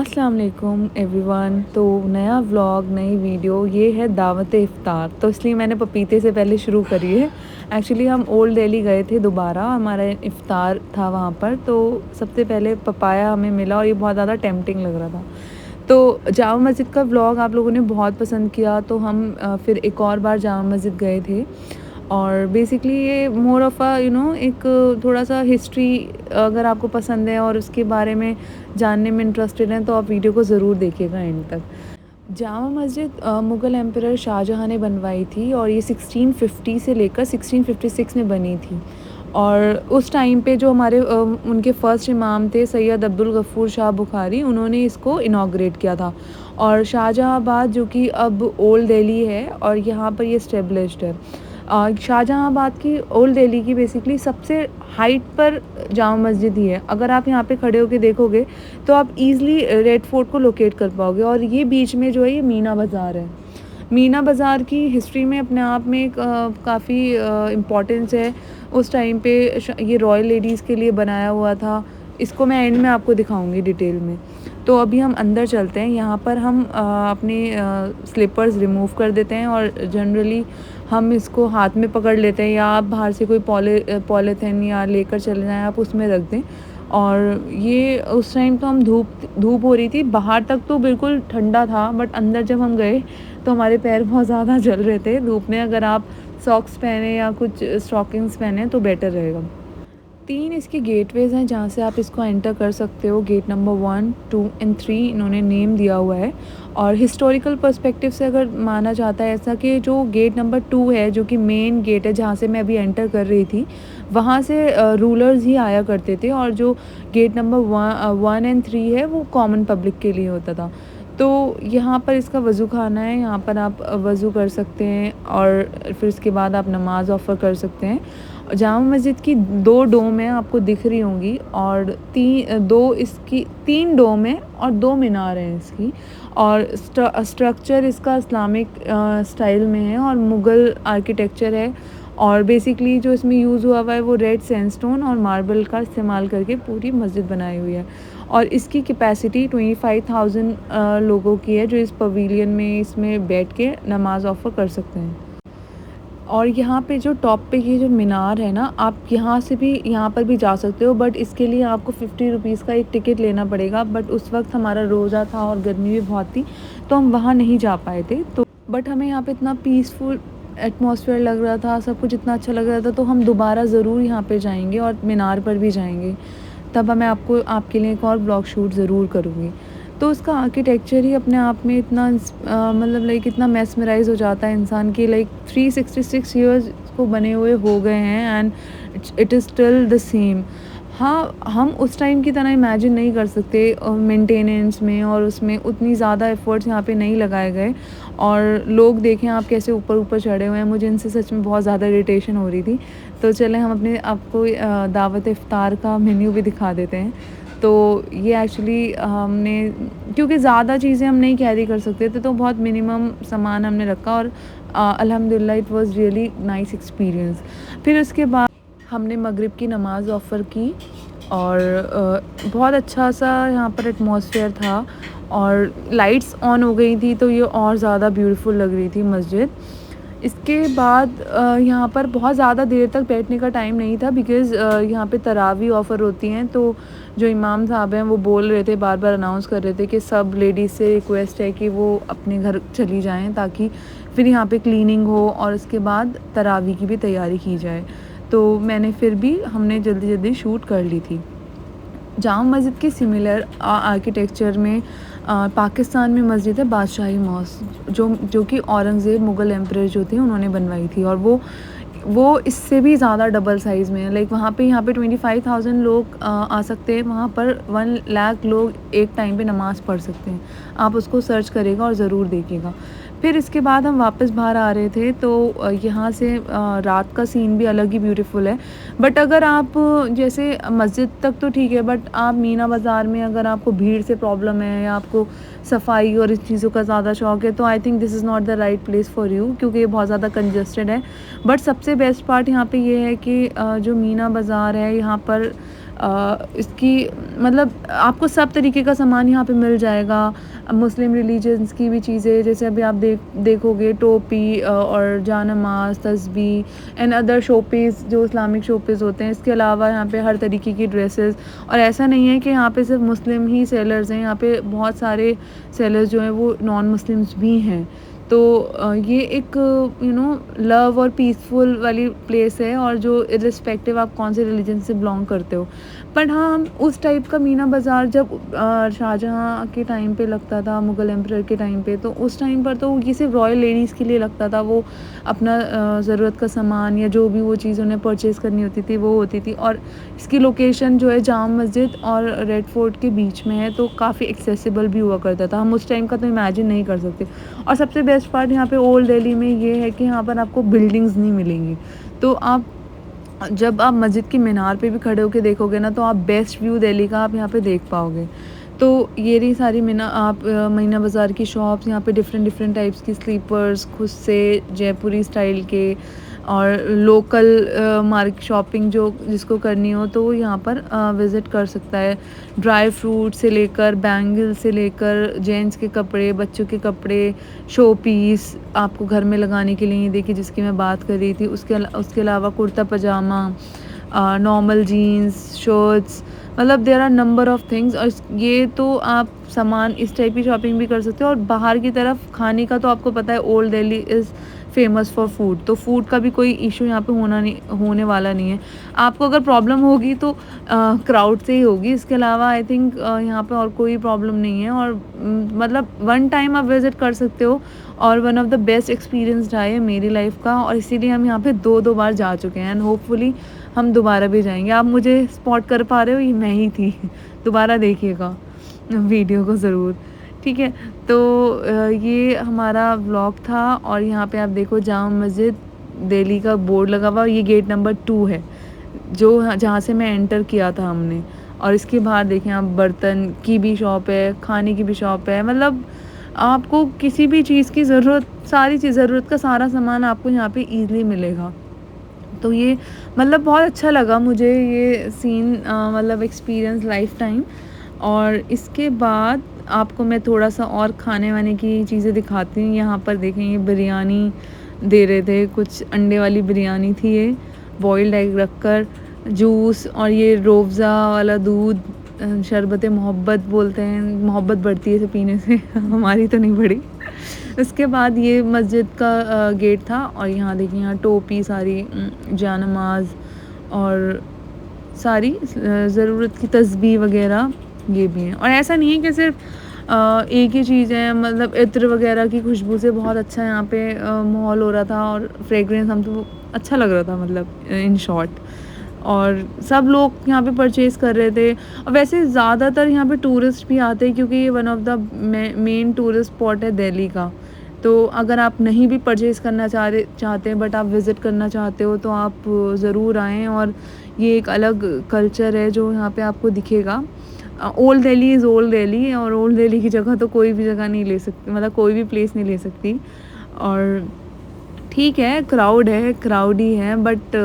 अस्सलाम वालेकुम एवरीवन। तो नया व्लॉग, नई वीडियो, ये है दावत इफ़्तार। तो इसलिए मैंने पपीते से पहले शुरू करी है। एक्चुअली हम ओल्ड दिल्ली गए थे दोबारा, हमारा इफ़्तार था वहाँ पर। तो सबसे पहले पपाया हमें मिला और ये बहुत ज़्यादा टेम्पटिंग लग रहा था। तो जामा मस्जिद का व्लॉग आप लोगों ने बहुत पसंद किया, तो हम फिर एक और बार जामा मस्जिद गए थे। और बेसिकली ये मोर ऑफ़ एक थोड़ा सा हिस्ट्री, अगर आपको पसंद है और उसके बारे में जानने में इंटरेस्टेड हैं तो आप वीडियो को ज़रूर देखिएगा एंड तक। जामा मस्जिद मुग़ल एम्परर शाहजहाँ ने बनवाई थी और ये 1650 से लेकर 1656 में बनी थी। और उस टाइम पे जो हमारे उनके फ़र्स्ट इमाम थे सैयद अब्दुल गफ़ूर शाह बुखारी, उन्होंने इसको इनॉग्रेट किया था। और शाहजहाँबाद जो कि अब ओल्ड दिल्ली है और यहाँ पर ये इस्टेब्लिश्ड है। शाहजहाँबाद की ओल्ड दिल्ली की बेसिकली सबसे हाइट पर जामा मस्जिद ही है। अगर आप यहाँ पे खड़े होके देखोगे तो आप ईज़िली रेड फोर्ट को लोकेट कर पाओगे। और ये बीच में जो है ये मीना बाज़ार है। मीना बाज़ार की हिस्ट्री में अपने आप में एक काफ़ी इम्पोर्टेंस है। उस टाइम पे ये रॉयल लेडीज़ के लिए बनाया हुआ था। इसको मैं एंड में आपको दिखाऊंगी डिटेल में। तो अभी हम अंदर चलते हैं। यहाँ पर हम अपने स्लीपर्स रिमूव कर देते हैं और जनरली हम इसको हाथ में पकड़ लेते हैं, या आप बाहर से कोई पॉलीथिन या लेकर चले जाएँ, आप उसमें रख दें। और ये उस टाइम तो हम धूप हो रही थी, बाहर तक तो बिल्कुल ठंडा था, बट अंदर जब हम गए तो हमारे पैर बहुत ज़्यादा जल रहे थे धूप में। अगर आप सॉक्स पहने या कुछ स्टॉकिंग्स पहने तो बेटर रहेगा। 3 इसके गेटवेज़ हैं जहाँ से आप इसको एंटर कर सकते हो। गेट नंबर 1, 2 एंड 3 इन्होंने नेम दिया हुआ है। और हिस्टोरिकल पर्सपेक्टिव से अगर माना जाता है ऐसा कि जो गेट नंबर 2 है, जो कि मेन गेट है जहाँ से मैं अभी एंटर कर रही थी, वहाँ से रूलर्स ही आया करते थे। और जो गेट नंबर 1 एंड 3 है वो कॉमन पब्लिक के लिए होता था। तो यहाँ पर इसका वज़ू खाना है, यहाँ पर आप वज़ू कर सकते हैं और फिर उसके बाद आप नमाज़ ऑफ़र कर सकते हैं। जामा मस्जिद की 2 डोम हैं, आपको दिख रही होंगी। और 3 डोम हैं और 2 मीनार हैं इसकी। और स्ट्रक्चर इसका इस्लामिक स्टाइल में है और मुग़ल आर्किटेक्चर है। और बेसिकली जो इसमें यूज़ हुआ है वो रेड सैंडस्टोन और मार्बल का इस्तेमाल करके पूरी मस्जिद बनाई हुई है। और इसकी कैपेसिटी 25,000 लोगों की है, जो इस पवेलियन में इसमें बैठ के नमाज़ ऑफ़र कर सकते हैं। और यहाँ पे जो टॉप पे ये जो मीनार है ना, आप यहाँ से भी यहाँ पर भी जा सकते हो, बट इसके लिए आपको 50 रुपीज़ का एक टिकट लेना पड़ेगा। बट उस वक्त हमारा रोज़ा था और गर्मी भी बहुत थी, तो हम वहाँ नहीं जा पाए थे। तो बट हमें यहाँ पे इतना पीसफुल एटमॉस्फेयर लग रहा था, सब कुछ इतना अच्छा लग रहा था, तो हम दोबारा ज़रूर यहाँ पे जाएंगे और मीनार पर भी जाएंगे। तब मैं आपके लिए एक और ब्लॉग शूट ज़रूर करूँगी। तो उसका आर्किटेक्चर ही अपने आप में इतना मतलब लाइक इतना मेस्मराइज़ हो जाता है इंसान की। लाइक 366 ईयर्स को बने हुए हो गए हैं and it is still the same. हाँ, हम उस टाइम की तरह इमेजिन नहीं कर सकते मेंटेनेंस में, और उसमें उतनी ज़्यादा एफ़र्ट्स यहाँ पे नहीं लगाए गए। और लोग देखें आप कैसे ऊपर-ऊपर चढ़े हुए हैं, मुझे इनसे सच में बहुत ज़्यादा इरिटेशन हो रही थी। तो चलें हम आपको दावत इफ़्तार का मेन्यू भी दिखा देते हैं। तो ये एक्चुअली हमने, क्योंकि ज़्यादा चीज़ें हम नहीं कैरी कर सकते थे, तो बहुत मिनिमम सामान हमने रखा। और अल्हम्दुलिल्लाह it was really nice experience. फिर उसके बाद हमने मगरिब की नमाज़ ऑफ़र की और बहुत अच्छा सा यहाँ पर एटमॉस्फेयर था। और लाइट्स ऑन हो गई थी, तो ये और ज़्यादा ब्यूटीफुल लग रही थी मस्जिद। इसके बाद यहाँ पर बहुत ज़्यादा देर तक बैठने का टाइम नहीं था, बिकॉज़ यहाँ पे तरावी ऑफ़र होती हैं। तो जो इमाम साहब हैं वो बोल रहे थे, बार बार अनाउंस कर रहे थे कि सब लेडीज़ से रिक्वेस्ट है कि वो अपने घर चली जाएं, ताकि फिर यहाँ पे क्लीनिंग हो और उसके बाद तरावी की भी तैयारी की जाए। तो हमने जल्दी जल्दी शूट कर ली थी। जामा मस्जिद के सिमिलर आर्किटेक्चर में पाकिस्तान में मस्जिद है बादशाही मॉस्क, जो कि औरंगज़ेब मुग़ल एम्परर जो थे उन्होंने बनवाई थी। और वो इससे भी ज़्यादा डबल साइज़ में है। लाइक यहाँ पे 25,000 लोग आ सकते हैं, वहाँ पर 1 लाख लोग एक टाइम पे नमाज़ पढ़ सकते हैं। आप उसको सर्च करिएगा और ज़रूर देखिएगा। फिर इसके बाद हम वापस बाहर आ रहे थे, तो यहाँ से रात का सीन भी अलग ही ब्यूटीफुल है। बट अगर आप जैसे मस्जिद तक तो ठीक है, बट आप मीना बाज़ार में अगर आपको भीड़ से प्रॉब्लम है या आपको सफाई और इस चीज़ों का ज़्यादा शौक है, तो I think this is not the right place for you, क्योंकि ये बहुत ज़्यादा कंजस्टेड है। बट सबसे बेस्ट पार्ट यहाँ पे ये है कि जो मीना बाज़ार है यहाँ पर इसकी मतलब आपको सब तरीके का सामान यहाँ पे मिल जाएगा। मुस्लिम रिलीजन्स की भी चीज़ें, जैसे अभी आप देखोगे टोपी और जानमाज़, तस्बीह एंड अदर शोपीस जो इस्लामिक शोपीस होते हैं। इसके अलावा यहाँ पे हर तरीके की ड्रेसेस, और ऐसा नहीं है कि यहाँ पे सिर्फ मुस्लिम ही सेलर्स हैं, यहाँ पे बहुत सारे सेलर्स जो हैं वो नॉन मुस्लिम्स भी हैं। तो ये एक लव और पीसफुल वाली प्लेस है, और जो इर्रिस्पेक्टिव आप कौन से रिलीजन से बिलोंग करते हो। बट हाँ, हम उस टाइप का मीना बाज़ार जब शाहजहाँ के टाइम पे लगता था, मुग़ल एम्परर के टाइम पे, तो उस टाइम पर तो ये सिर्फ रॉयल लेडीज़ के लिए लगता था। वो अपना ज़रूरत का सामान या जो भी वो चीज़ उन्हें परचेज़ करनी होती थी वो होती थी। और इसकी लोकेशन जो है जामा मस्जिद और रेड फोर्ट के बीच में है, तो काफ़ी एक्सेसिबल भी हुआ करता था। हम उस टाइम का तो इमेजिन नहीं कर सकते। और सबसे बेस्ट पार्ट यहाँ पे ओल्ड दिल्ली में ये है कि यहाँ पर आपको बिल्डिंग्स नहीं मिलेंगी। तो आप जब आप मस्जिद की मीनार पे भी खड़े होकर देखोगे ना, तो आप बेस्ट व्यू दिल्ली का आप यहाँ पे देख पाओगे। तो ये रही सारी मीना बाज़ार की शॉप्स। यहाँ पे डिफरेंट टाइप्स की स्लीपर्स, खुद से जयपुरी स्टाइल के, और लोकल मार्केट शॉपिंग जो जिसको करनी हो तो यहाँ पर विज़िट कर सकता है। ड्राई फ्रूट से लेकर बैंगल से लेकर जेंट्स के कपड़े, बच्चों के कपड़े, शो पीस आपको घर में लगाने के लिए, देखिए जिसकी मैं बात कर रही थी। उसके अलावा kurta pajama, normal jeans, shirts, मतलब there are number of things. और ये तो आप सामान इस टाइप की शॉपिंग भी कर सकते हो। और बाहर की तरफ खाने का तो आपको पता है old Delhi is famous for food, तो फूड का भी कोई इशू यहाँ पे होने वाला नहीं है। आपको अगर प्रॉब्लम होगी तो क्राउड से ही होगी। इसके अलावा आई थिंक यहाँ पे और कोई प्रॉब्लम नहीं है। और मतलब वन टाइम आप विज़िट कर सकते हो, और one of the best experience रहा है मेरी लाइफ का, और इसीलिए हम यहाँ पे 2 बार जा चुके हैं, एंड होपफुली हम दोबारा भी जाएंगे। आप मुझे स्पॉट कर पा रहे हो, ये मैं ही थी। दोबारा देखिएगा वीडियो को ज़रूर, ठीक है। तो ये हमारा व्लॉग था। और यहाँ पे आप देखो जामा मस्जिद दिल्ली का बोर्ड लगा हुआ, ये गेट नंबर 2 है जो जहाँ से मैं एंटर किया था हमने। और इसके बाहर देखें आप, बर्तन की भी शॉप है, खाने की भी शॉप है, मतलब आपको किसी भी चीज़ की ज़रूरत, सारी चीज़, ज़रूरत का सारा सामान आपको यहाँ पे ईज़िली मिलेगा। तो ये मतलब बहुत अच्छा लगा मुझे ये सीन, मतलब एक्सपीरियंस लाइफ टाइम। और इसके बाद आपको मैं थोड़ा सा और खाने वाने की चीज़ें दिखाती हूँ। यहाँ पर देखें, ये बिरयानी दे रहे थे, कुछ अंडे वाली बिरयानी थी, ये बॉइल्ड एग रखकर, जूस, और ये रूअफ़ज़ा वाला दूध, शरबत मोहब्बत बोलते हैं, मोहब्बत बढ़ती है इसे पीने से। हमारी तो नहीं बढ़ी। उसके बाद ये मस्जिद का गेट था। और यहाँ देखिए, यहाँ टोपी सारी, जानमाज़ और सारी ज़रूरत की तस्बीह वगैरह ये भी हैं। और ऐसा नहीं है कि सिर्फ एक ही चीज़ है, मतलब इत्र वगैरह की खुशबू से बहुत अच्छा यहाँ पे माहौल हो रहा था, और फ्रेगरेंस हमको अच्छा लग रहा था, मतलब इन शॉर्ट। और सब लोग यहाँ पे परचेज़ कर रहे थे। और वैसे ज़्यादातर यहाँ पे टूरिस्ट भी आते हैं, क्योंकि ये one of the main tourist spot है दिल्ली का। तो अगर आप नहीं भी परचेज़ करना चाहते बट आप विज़िट करना चाहते हो, तो आप ज़रूर आएँ। और ये एक अलग कल्चर है जो यहाँ पे आपको दिखेगा। Old Delhi is old Delhi, और ओल्ड दिल्ली की जगह तो कोई भी जगह नहीं ले सकती, मतलब कोई भी प्लेस नहीं ले सकती। और ठीक है, क्राउड ही है, बट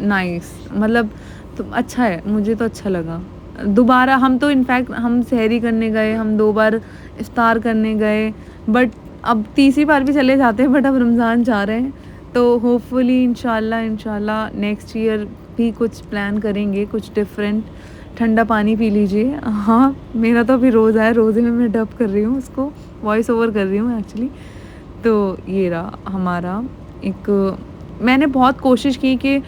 नाइस, मतलब तो अच्छा है, मुझे तो अच्छा लगा। दोबारा हम तो इनफैक्ट हम सहरी करने गए, हम 2 बार इफ्तार करने गए, बट अब तीसरी बार भी चले जाते हैं, बट अब रमज़ान जा रहे हैं, तो होपफुली इंशाल्लाह नेक्स्ट ईयर भी कुछ प्लान करेंगे, कुछ डिफरेंट। ठंडा पानी पी लीजिए। हाँ, मेरा तो अभी रोज़ा है, रोज़े में मैं डब कर रही हूँ, उसको वॉइस ओवर कर रही हूँ एक्चुअली। तो ये रहा हमारा एक, मैंने बहुत कोशिश की कि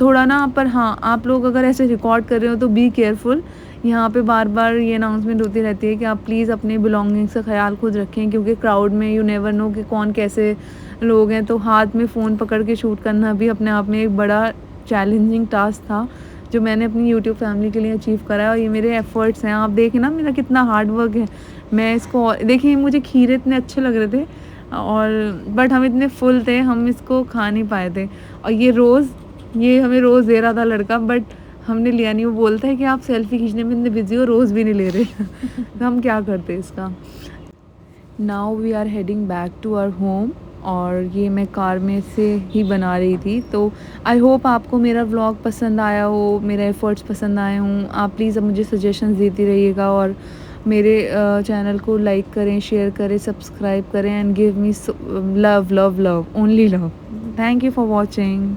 थोड़ा ना, पर हाँ, आप लोग अगर ऐसे रिकॉर्ड कर रहे हो तो बी केयरफुल। यहाँ पे बार-बार ये अनाउंसमेंट होती रहती है कि आप प्लीज़ अपने बिलोंगिंग्स का ख्याल खुद रखें, क्योंकि क्राउड में यू नेवर नो कि कौन कैसे लोग हैं। तो हाथ में फ़ोन पकड़ के शूट करना भी अपने आप में एक बड़ा चैलेंजिंग टास्क था, जो मैंने अपनी यूट्यूब फैमिली के लिए अचीव करा है। और ये मेरे एफ़र्ट्स हैं, आप देखें ना मेरा कितना हार्ड वर्क है। मैं इसको देखिए, मुझे खीरे इतने अच्छे लग रहे थे, और बट हम इतने फुल थे, हम इसको खा नहीं पाए थे। और ये हमें रोज़ दे रहा था लड़का, बट हमने लिया नहीं। वो बोलता है कि आप सेल्फ़ी खींचने में इतने बिज़ी हो, रोज़ भी नहीं ले रहे। तो हम क्या करते इसका। Now we are heading back to our home. और ये मैं कार में से ही बना रही थी। तो आई होप आपको मेरा व्लॉग पसंद आया हो, मेरे एफ़र्ट्स पसंद आए हों। आप प्लीज़ अब मुझे सजेशंस देती रहिएगा और मेरे चैनल को लाइक करें, शेयर करें, सब्सक्राइब करें and give me love, love, love, only love. Thank you for watching.